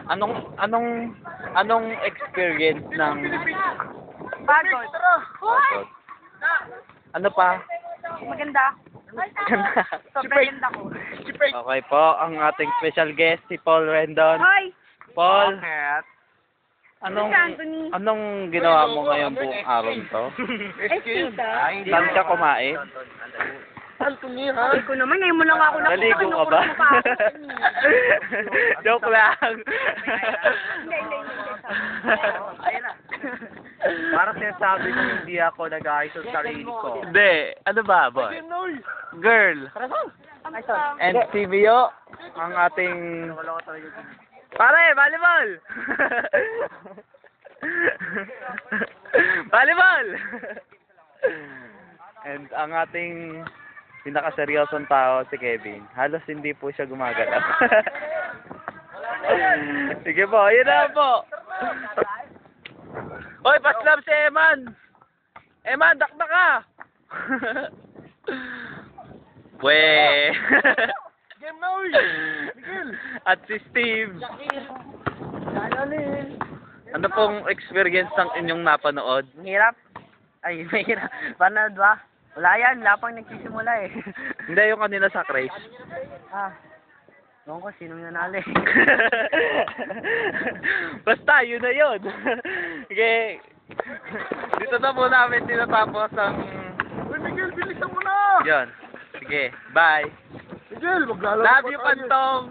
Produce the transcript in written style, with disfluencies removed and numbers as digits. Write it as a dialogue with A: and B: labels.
A: Anong experience ng
B: Pagod.
A: pagod? Ano pa?
B: Maganda.
A: Ganda.
B: Sobrang ganda ko.
A: Okay po, ang ating special guest si Paul Rendon.
B: Hoy!
A: Paul,
C: Bakit?
A: anong ginawa mo ngayong buong araw to?
B: Tita.
A: Saan ka kumain?
C: Anthony, ha?
B: Ay ko naman, ngayon mo lang ako nakita.
A: Naligo ka ba?
B: kinukulong mo pa ako.
A: Joke lang.
B: Hindi.
C: Ayun na. Para sinasabi ko hindi ako nag-ayos sa sarili ko.
A: Hindi, ano ba, boy? Girl. And si Mio, ang ating...
C: Wala ko talaga.
A: Pare, volleyball! Volleyball! And ang ating pinakaseryosong tao, si Kevin. Halos hindi po siya gumagalaw. Sige po, yun na po. Hoy, paslab si Eman! Eman, dakdak ka! Pwe!
C: Game na, uy! Miguel!
A: At si Steve. Ano pong experience ng inyong napanood?
B: Hirap. Ay, mahirap. Panood ba? Wala yan, wala pang nagsisimula eh.
A: Hindi, yung kanina sa Craze.
B: Ewan ko, sinong nanalo eh.
A: Basta, yun na yun. Okay. Dito na po namin tinatapos ang...
C: Uy, Miguel, bilisan mo na!
A: Yun. Sige, bye.
C: Miguel, maglalaro
A: Love
C: pa
A: you,
C: tayo.
A: Pantong!